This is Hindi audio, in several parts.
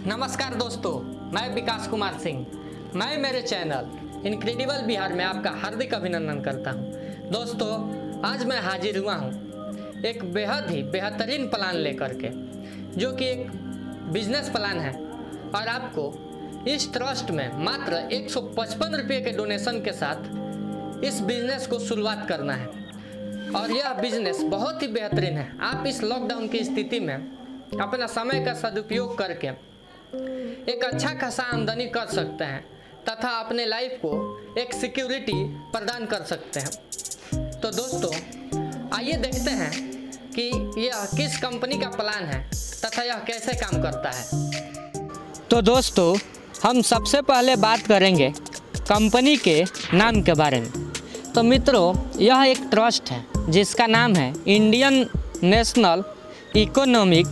नमस्कार दोस्तों, मैं विकास कुमार सिंह। मैं मेरे चैनल इनक्रेडिबल बिहार में आपका हार्दिक अभिनंदन करता हूं। दोस्तों, आज मैं हाजिर हुआ हूं एक बेहद ही बेहतरीन प्लान लेकर के, जो कि एक बिजनेस प्लान है और आपको इस ट्रस्ट में मात्र 155 रुपये के डोनेशन के साथ इस बिजनेस को शुरुआत करना है। और यह बिजनेस बहुत ही बेहतरीन है। आप इस लॉकडाउन की स्थिति में अपना समय का सदुपयोग करके एक अच्छा खासा आमदनी कर सकते हैं तथा अपने लाइफ को एक सिक्योरिटी प्रदान कर सकते हैं। तो दोस्तों, आइए देखते हैं कि यह किस कंपनी का प्लान है तथा यह कैसे काम करता है। तो दोस्तों, हम सबसे पहले बात करेंगे कंपनी के नाम के बारे में। तो मित्रों, यह एक ट्रस्ट है जिसका नाम है Indian national economic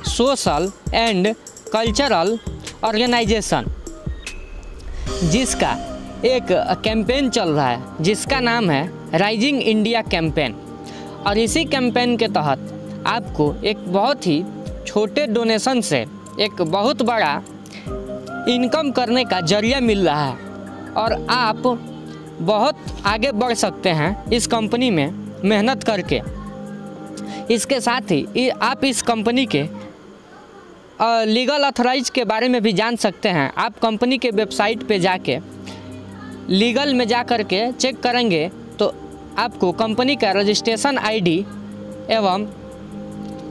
social and cultural organisation, जिसका एक कैंपेन चल रहा है जिसका नाम है राइजिंग इंडिया कैंपेन। और इसी कैंपेन के तहत आपको एक बहुत ही छोटे डोनेशन से एक बहुत बड़ा इनकम करने का जरिया मिल रहा है और आप बहुत आगे बढ़ सकते हैं इस कंपनी में मेहनत करके। इसके साथ ही आप इस कंपनी के लीगल अथॉराइज के बारे में भी जान सकते हैं। आप कंपनी के वेबसाइट पे जाके लीगल में जा कर के चेक करेंगे तो आपको कंपनी का रजिस्ट्रेशन आईडी एवं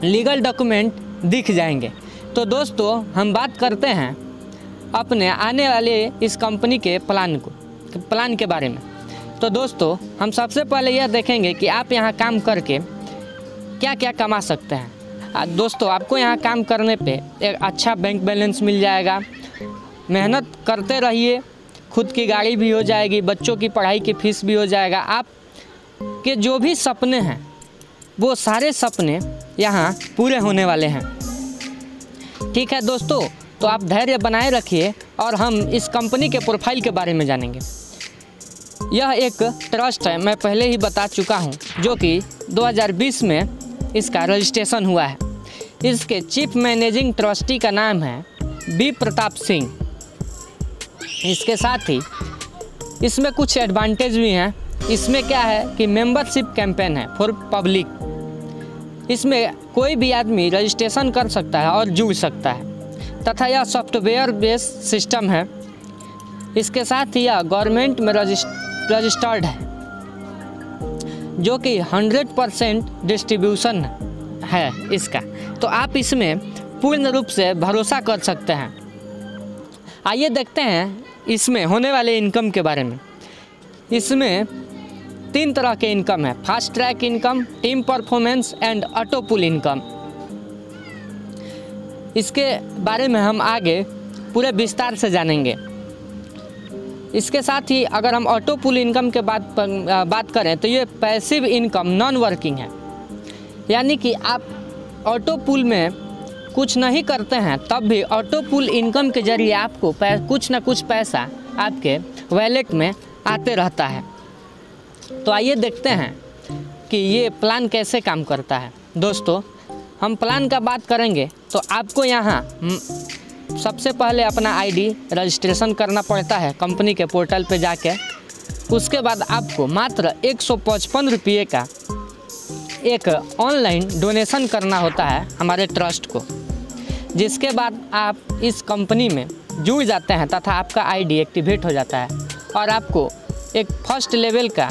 लीगल डॉक्यूमेंट दिख जाएंगे। तो दोस्तों, हम बात करते हैं अपने आने वाले इस कंपनी के प्लान के बारे में। तो दोस्तों, हम सबसे पहले यह देखेंगे कि आप यहाँ काम करके क्या क्या कमा सकते हैं। दोस्तों, आपको यहाँ काम करने पे एक अच्छा बैंक बैलेंस मिल जाएगा। मेहनत करते रहिए, खुद की गाड़ी भी हो जाएगी, बच्चों की पढ़ाई की फीस भी हो जाएगा। आप के जो भी सपने हैं वो सारे सपने यहाँ पूरे होने वाले हैं। ठीक है दोस्तों, तो आप धैर्य बनाए रखिए और हम इस कंपनी के प्रोफाइल के बारे में जानेंगे। यह एक ट्रस्ट है, मैं पहले ही बता चुका हूँ, जो कि 2020 में इसका रजिस्ट्रेशन हुआ है। इसके चीफ मैनेजिंग ट्रस्टी का नाम है बी प्रताप सिंह। इसके साथ ही इसमें कुछ एडवांटेज भी हैं। इसमें क्या है कि मेंबरशिप कैंपेन है फॉर पब्लिक। इसमें कोई भी आदमी रजिस्ट्रेशन कर सकता है और जुड़ सकता है तथा यह सॉफ्टवेयर बेस्ड सिस्टम है। इसके साथ ही यह गवर्नमेंट में रजिस्टर्ड है, जो कि 100% डिस्ट्रीब्यूशन है इसका। तो आप इसमें पूर्ण रूप से भरोसा कर सकते हैं। आइए देखते हैं इसमें होने वाले इनकम के बारे में। इसमें 3 तरह के इनकम है: fast track income, team performance and auto pull income. इसके बारे में हम आगे पूरे विस्तार से जानेंगे। इसके साथ ही अगर हम ऑटो पुल इनकम के बात करें तो ये पैसिव इनकम नॉन वर्किंग है, यानी कि आप ऑटो पुल में कुछ नहीं करते हैं तब भी ऑटो पुल इनकम के जरिए आपको कुछ ना कुछ पैसा आपके वॉलेट में आते रहता है। तो आइए देखते हैं कि ये प्लान कैसे काम करता है। दोस्तों, हम प्लान का बात करेंगे तो आपको यहाँ सबसे पहले अपना आईडी रजिस्ट्रेशन करना पड़ता है कंपनी के पोर्टल पे जाके। उसके बाद आपको मात्र 155 रुपये का एक ऑनलाइन डोनेशन करना होता है हमारे ट्रस्ट को, जिसके बाद आप इस कंपनी में जुड़ जाते हैं तथा आपका आईडी एक्टिवेट हो जाता है और आपको एक फर्स्ट लेवल का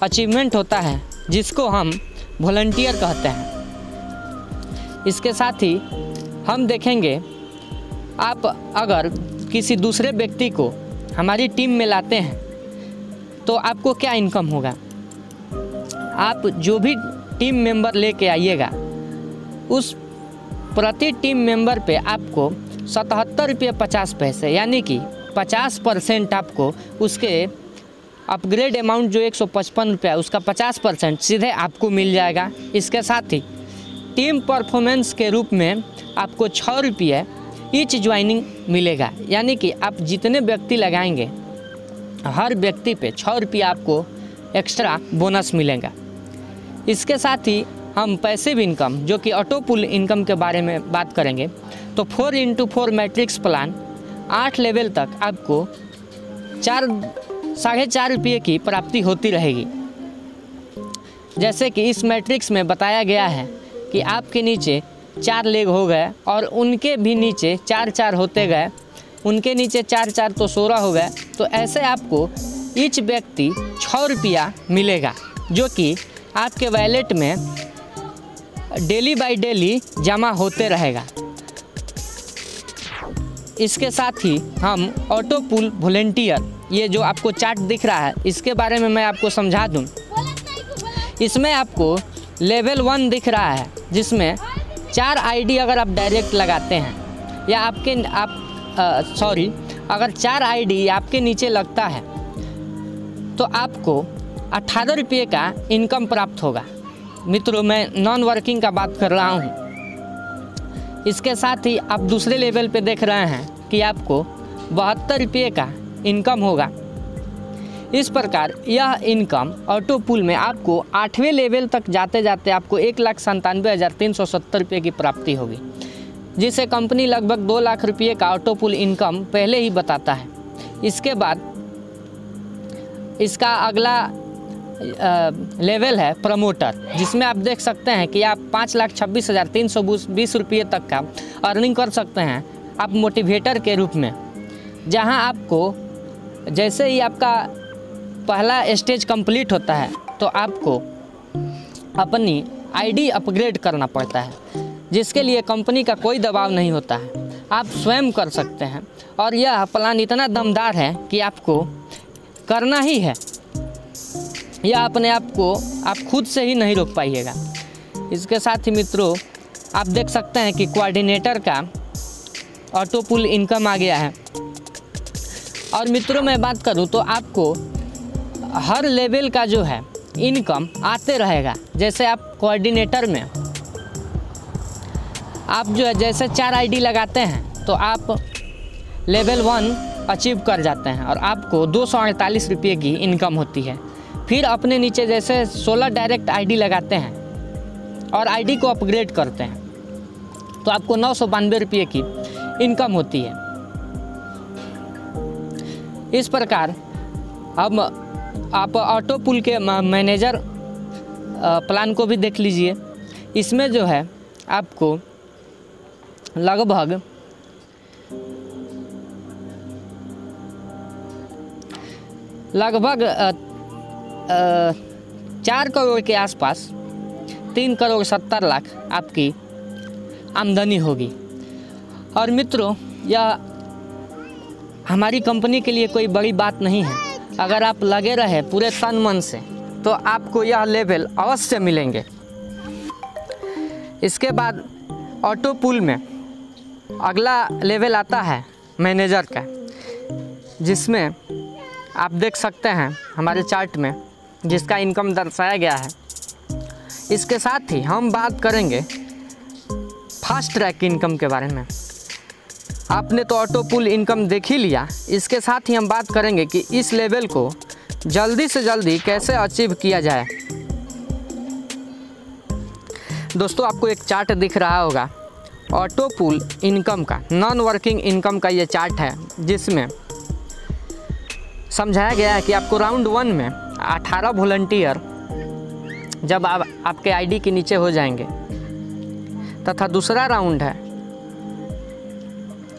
अचीवमेंट होता है जिसको हम वॉलंटियर कहते हैं। इसके साथ ही हम देखेंगे, आप अगर किसी दूसरे व्यक्ति को हमारी टीम में लाते हैं तो आपको क्या इनकम होगा। आप जो भी टीम मेंबर लेके आइएगा उस प्रति टीम मेंबर पे आपको 77 रुपये 50 पैसे, यानी कि 50% आपको उसके अपग्रेड अमाउंट जो 155 रुपया उसका 50% सीधे आपको मिल जाएगा। इसके साथ ही टीम परफॉर्मेंस के रूप में आपको 6 रुपये ईच ज्वाइनिंग मिलेगा, यानी कि आप जितने व्यक्ति लगाएंगे हर व्यक्ति पे 6 रुपया आपको एक्स्ट्रा बोनस मिलेगा। इसके साथ ही हम पैसिव इनकम जो कि ऑटो पुल इनकम के बारे में बात करेंगे तो 4x4 मैट्रिक्स प्लान 8 लेवल तक आपको 4.5 रुपये की प्राप्ति होती रहेगी। जैसे कि इस मैट्रिक्स में बताया गया है कि आपके नीचे 4 लेग हो गए और उनके भी नीचे 4 होते गए, उनके नीचे 4 तो 16 हो गए। तो ऐसे आपको ईच व्यक्ति 6 रुपया मिलेगा जो कि आपके वैलेट में डेली बाय डेली जमा होते रहेगा। इसके साथ ही हम ऑटो पुल वॉलंटियर, ये जो आपको चार्ट दिख रहा है इसके बारे में मैं आपको समझा दूं। इसमें आपको लेवल 1 दिख रहा है जिसमें 4 आईडी अगर आप डायरेक्ट लगाते हैं या अगर 4 आईडी आपके नीचे लगता है तो आपको 18 रुपये का इनकम प्राप्त होगा। मित्रों, मैं नॉन वर्किंग का बात कर रहा हूँ। इसके साथ ही आप दूसरे लेवल पे देख रहे हैं कि आपको 72 रुपये का इनकम होगा। इस प्रकार यह इनकम ऑटो पुल में आपको 8वें लेवल तक जाते जाते आपको 1,97,370 रुपये की प्राप्ति होगी, जिसे कंपनी लगभग 2 लाख रुपये का ऑटो पुल इनकम पहले ही बताता है। इसके बाद इसका अगला लेवल है प्रमोटर, जिसमें आप देख सकते हैं कि आप 5,26,320 रुपये तक का अर्निंग कर सकते हैं आप मोटिवेटर के रूप में, जहां आपको जैसे ही आपका पहला स्टेज कंप्लीट होता है तो आपको अपनी आईडी अपग्रेड करना पड़ता है, जिसके लिए कंपनी का कोई दबाव नहीं होता है, आप स्वयं कर सकते हैं। और यह प्लान इतना दमदार है कि आपको करना ही है, यह अपने आप को आप खुद से ही नहीं रोक पाइएगा। इसके साथ ही मित्रों आप देख सकते हैं कि कोऑर्डिनेटर का ऑटो पुल इनकम आ गया है। और मित्रों मैं बात करूं तो आपको हर लेवल का जो है इनकम आते रहेगा। जैसे आप कोऑर्डिनेटर में आप जो है जैसे 4 आईडी लगाते हैं तो आप लेवल 1 अचीव कर जाते हैं और आपको 248 रुपये की इनकम होती है। फिर अपने नीचे जैसे 16 डायरेक्ट आईडी लगाते हैं और आईडी को अपग्रेड करते हैं तो आपको 992 रुपये की इनकम होती है। इस प्रकार अब आप ऑटो पुल के मैनेजर प्लान को भी देख लीजिए। इसमें जो है आपको लगभग लगभग 4 करोड़ के आसपास 3,70,00,000 आपकी आमदनी होगी। और मित्रों यह हमारी कंपनी के लिए कोई बड़ी बात नहीं है। अगर आप लगे रहे पूरे तन मन से तो आपको यह लेवल अवश्य मिलेंगे। इसके बाद ऑटो पुल में अगला लेवल आता है मैनेजर का, जिसमें आप देख सकते हैं हमारे चार्ट में जिसका इनकम दर्शाया गया है। इसके साथ ही हम बात करेंगे फास्ट ट्रैक इनकम के बारे में। आपने तो ऑटो पुल इनकम देख ही लिया, इसके साथ ही हम बात करेंगे कि इस लेवल को जल्दी से जल्दी कैसे अचीव किया जाए। दोस्तों आपको एक चार्ट दिख रहा होगा ऑटो पुल इनकम का, नॉन वर्किंग इनकम का ये चार्ट है, जिसमें समझाया गया है कि आपको राउंड 1 में 18 वॉलंटियर जब आप आपके आईडी के नीचे हो जाएंगे, तथा दूसरा राउंड है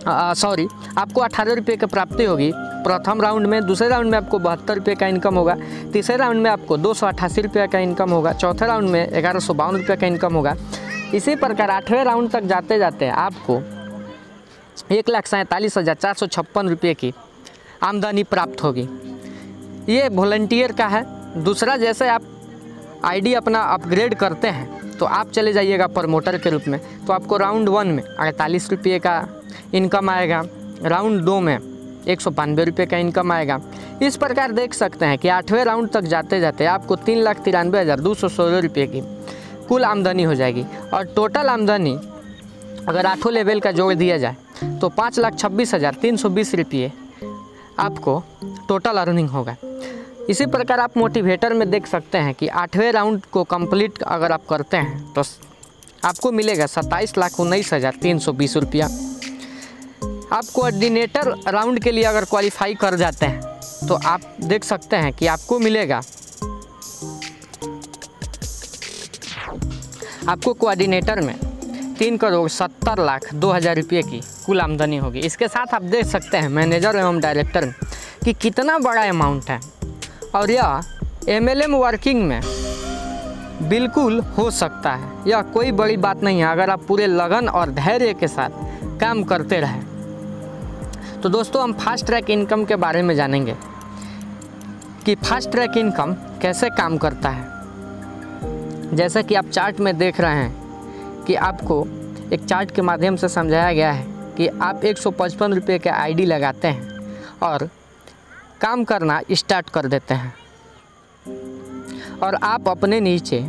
आपको 18 रुपये की प्राप्ति होगी प्रथम राउंड में। दूसरे राउंड में आपको 72 रुपये का इनकम होगा। तीसरे राउंड में आपको 288 रुपये का इनकम होगा। चौथे राउंड में 1152 रुपये का इनकम होगा। इसी प्रकार 8वें राउंड तक जाते जाते आपको 1,47,456 रुपये की आमदनी प्राप्त होगी। ये वॉलंटियर का है। दूसरा, जैसे आप आईडी अपना अपग्रेड करते हैं तो आप चले जाइएगा प्रमोटर के रूप में, तो आपको राउंड 1 में 48 रुपये का इनकम आएगा, राउंड 2 में 192 रुपये का इनकम आएगा। इस प्रकार देख सकते हैं कि 8वें राउंड तक जाते जाते आपको 3,93,216 रुपये की कुल आमदनी हो जाएगी। और टोटल आमदनी अगर 8वें लेवल का जोड़ दिया जाए तो 5,26,320 रुपये आपको टोटल अर्निंग होगा। इसी प्रकार आप मोटिवेटर में देख सकते हैं कि 8वें राउंड को कंप्लीट अगर आप करते हैं तो आपको मिलेगा 27,19,320 रुपया। आप कोऑर्डिनेटर राउंड के लिए अगर क्वालिफाई कर जाते हैं तो आप देख सकते हैं कि आपको मिलेगा, आपको कोऑर्डिनेटर में 3,70,02,000 रुपये की कुल आमदनी होगी। इसके साथ आप देख सकते हैं मैनेजर एवं डायरेक्टर में कि कितना बड़ा अमाउंट है, और यह MLM वर्किंग में बिल्कुल हो सकता है। यह कोई बड़ी बात नहीं है अगर आप पूरे लगन और धैर्य के साथ काम करते रहें। तो दोस्तों, हम फास्ट ट्रैक इनकम के बारे में जानेंगे कि फास्ट ट्रैक इनकम कैसे काम करता है। जैसा कि आप चार्ट में देख रहे हैं कि आपको एक चार्ट के माध्यम से समझाया गया है कि आप 155 रुपये के ID लगाते हैं और काम करना स्टार्ट कर देते हैं, और आप अपने नीचे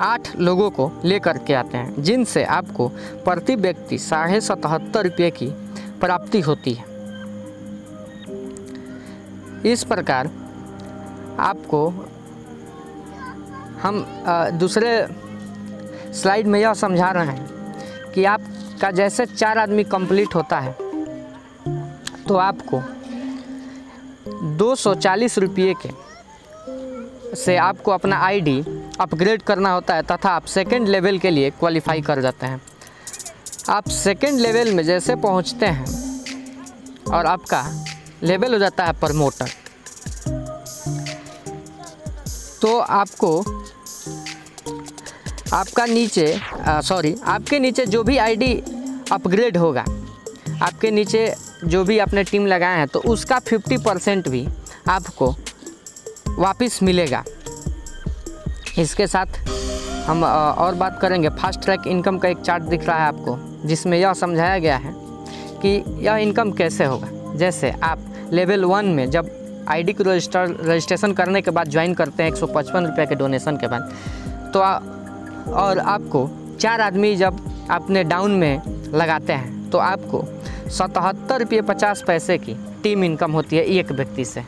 8 लोगों को लेकर के आते हैं, जिनसे आपको प्रति व्यक्ति 77.5 रुपये की प्राप्ति होती है। इस प्रकार आपको हम दूसरे स्लाइड में यह समझा रहे हैं कि आपका जैसे 4 आदमी कंप्लीट होता है तो आपको 240 रुपये के से आपको अपना ID अपग्रेड करना होता है, तथा आप सेकंड लेवल के लिए क्वालिफाई कर जाते हैं। आप सेकंड लेवल में जैसे पहुंचते हैं और आपका लेवल हो जाता है प्रमोटर, तो आपको आपके नीचे जो भी ID अपग्रेड होगा, आपके नीचे जो भी आपने टीम लगाए हैं, तो उसका 50% भी आपको वापस मिलेगा। इसके साथ हम और बात करेंगे। फास्ट ट्रैक इनकम का एक चार्ट दिख रहा है आपको, जिसमें यह समझाया गया है कि यह इनकम कैसे होगा। जैसे आप लेवल 1 में जब ID को रजिस्ट्रेशन करने के बाद ज्वाइन करते हैं 155 रुपये के डोनेशन के बाद, तो और आपको 4 आदमी जब आपने डाउन में लगाते हैं तो आपको 77 रुपये 50 पैसे की टीम इनकम होती है एक व्यक्ति से,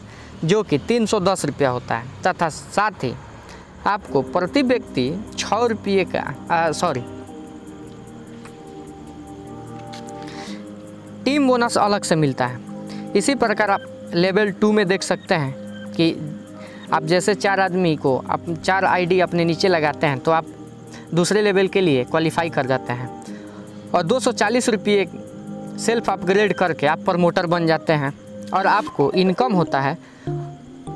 जो कि 310 रुपया होता है। तथा साथ ही आपको प्रति व्यक्ति 6 रुपये का टीम बोनस अलग से मिलता है। इसी प्रकार आप लेवल 2 में देख सकते हैं कि आप जैसे 4 आदमी को आप 4 ID अपने नीचे लगाते हैं तो आप दूसरे लेवल के लिए क्वालिफाई कर जाते हैं, और 240 रुपये सेल्फ अपग्रेड करके आप प्रमोटर बन जाते हैं, और आपको इनकम होता है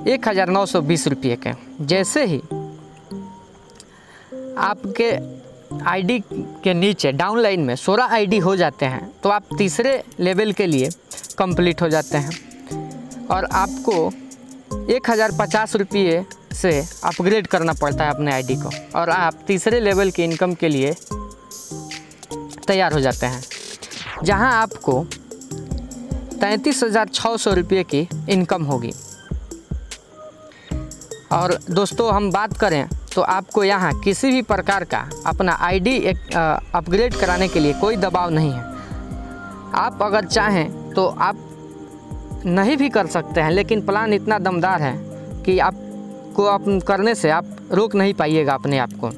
1,920 रुपये के। जैसे ही आपके ID के नीचे डाउन लाइन में 16 ID हो जाते हैं तो आप तीसरे लेवल के लिए कंप्लीट हो जाते हैं, और आपको 1,050 रुपये से अपग्रेड करना पड़ता है अपने ID को, और आप तीसरे लेवल की इनकम के लिए तैयार हो जाते हैं, जहां आपको 33,600 रुपये की इनकम होगी। और दोस्तों, हम बात करें तो आपको यहाँ किसी भी प्रकार का अपना ID अपग्रेड कराने के लिए कोई दबाव नहीं है। आप अगर चाहें तो आप नहीं भी कर सकते हैं, लेकिन प्लान इतना दमदार है कि आपको आप करने से आप रोक नहीं पाइएगा अपने आप को।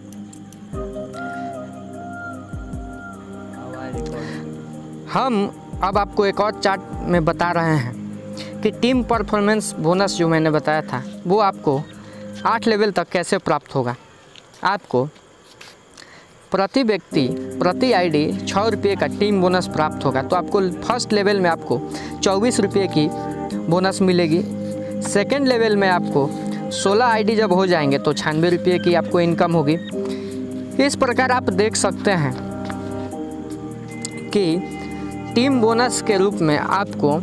हम अब आपको एक और चार्ट में बता रहे हैं कि टीम परफॉर्मेंस बोनस जो मैंने बताया था वो आपको 8 लेवल तक कैसे प्राप्त होगा। आपको प्रति व्यक्ति प्रति ID 6 रुपये का टीम बोनस प्राप्त होगा। तो आपको फर्स्ट लेवल में आपको 24 रुपये की बोनस मिलेगी। सेकंड लेवल में आपको 16 ID जब हो जाएंगे तो 96 रुपये की आपको इनकम होगी। इस प्रकार आप देख सकते हैं कि टीम बोनस के रूप में आपको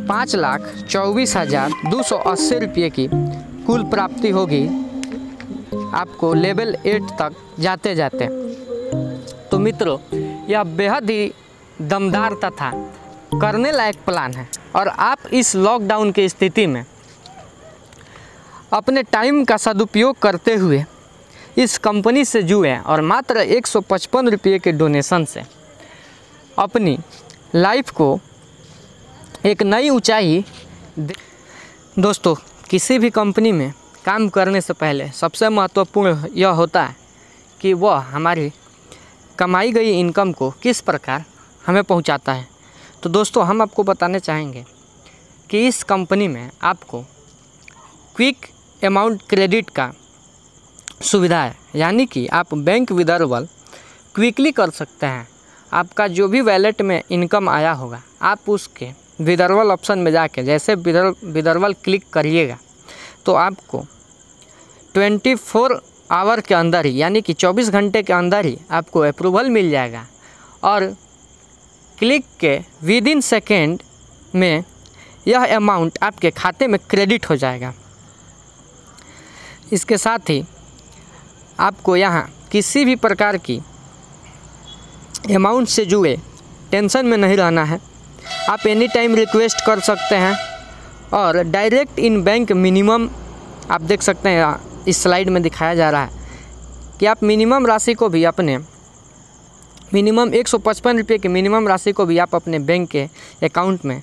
5,24,280 रुपये की कुल प्राप्ति होगी आपको लेवल 8 तक जाते जाते। तो मित्रों, यह बेहद ही दमदार तथा करने लायक प्लान है, और आप इस लॉकडाउन की स्थिति में अपने टाइम का सदुपयोग करते हुए इस कंपनी से जुड़े और मात्र 155 रुपये के डोनेशन से अपनी लाइफ को एक नई ऊंचाई। दोस्तों, किसी भी कंपनी में काम करने से पहले सबसे महत्वपूर्ण यह होता है कि वह हमारी कमाई गई इनकम को किस प्रकार हमें पहुंचाता है। तो दोस्तों, हम आपको बताने चाहेंगे कि इस कंपनी में आपको क्विक अमाउंट क्रेडिट का सुविधा है, यानी कि आप बैंक विड्रॉल क्विकली कर सकते हैं। आपका जो भी वैलेट में इनकम आया होगा, आप उसके विड्रॉल ऑप्शन में जाके जैसे विड्रॉल क्लिक करिएगा तो आपको 24 आवर के अंदर ही, यानी कि 24 घंटे के अंदर ही आपको अप्रूवल मिल जाएगा और क्लिक के विदिन सेकेंड में यह अमाउंट आपके खाते में क्रेडिट हो जाएगा। इसके साथ ही आपको यहाँ किसी भी प्रकार की अमाउंट से जुड़े टेंशन में नहीं रहना है। आप एनी टाइम रिक्वेस्ट कर सकते हैं और डायरेक्ट इन बैंक मिनिमम, आप देख सकते हैं इस स्लाइड में दिखाया जा रहा है कि आप मिनिमम राशि को भी अपने मिनिमम 155 रुपये की मिनिमम राशि को भी आप अपने बैंक के अकाउंट में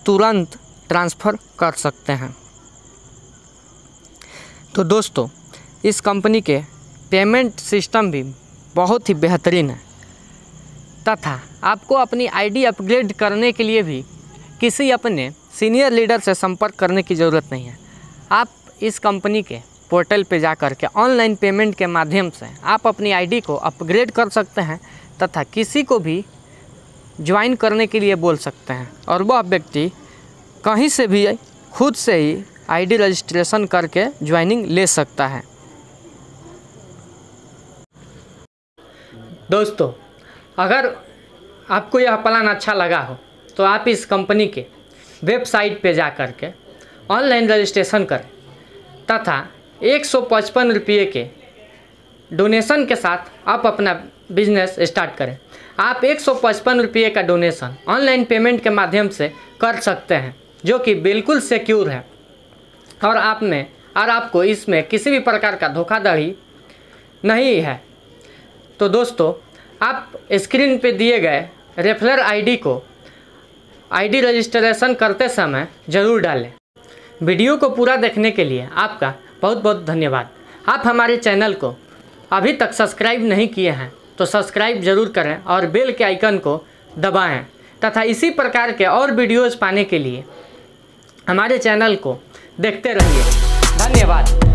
तुरंत ट्रांसफ़र कर सकते हैं। तो दोस्तों, इस कंपनी के पेमेंट सिस्टम भी बहुत ही बेहतरीन है तथा आपको अपनी आईडी अपग्रेड करने के लिए भी किसी अपने सीनियर लीडर से संपर्क करने की ज़रूरत नहीं है। आप इस कंपनी के पोर्टल पे जाकर के ऑनलाइन पेमेंट के माध्यम से आप अपनी आईडी को अपग्रेड कर सकते हैं तथा किसी को भी ज्वाइन करने के लिए बोल सकते हैं और वह व्यक्ति कहीं से भी खुद से ही आईडी रजिस्ट्रेशन करके ज्वाइनिंग ले सकता है। दोस्तों, अगर आपको यह प्लान अच्छा लगा हो तो आप इस कंपनी के वेबसाइट पे जा कर के ऑनलाइन रजिस्ट्रेशन करें तथा 155 रुपये के डोनेशन के साथ आप अपना बिजनेस स्टार्ट करें। आप 155 रुपये का डोनेशन ऑनलाइन पेमेंट के माध्यम से कर सकते हैं, जो कि बिल्कुल सिक्योर है और आपको इसमें किसी भी प्रकार का धोखाधड़ी नहीं है। तो दोस्तों, आप स्क्रीन पे दिए गए रेफरल आईडी को आईडी रजिस्ट्रेशन करते समय ज़रूर डालें। वीडियो को पूरा देखने के लिए आपका बहुत बहुत धन्यवाद। आप हमारे चैनल को अभी तक सब्सक्राइब नहीं किए हैं तो सब्सक्राइब ज़रूर करें और बेल के आइकन को दबाएं तथा इसी प्रकार के और वीडियोज़ पाने के लिए हमारे चैनल को देखते रहिए। धन्यवाद।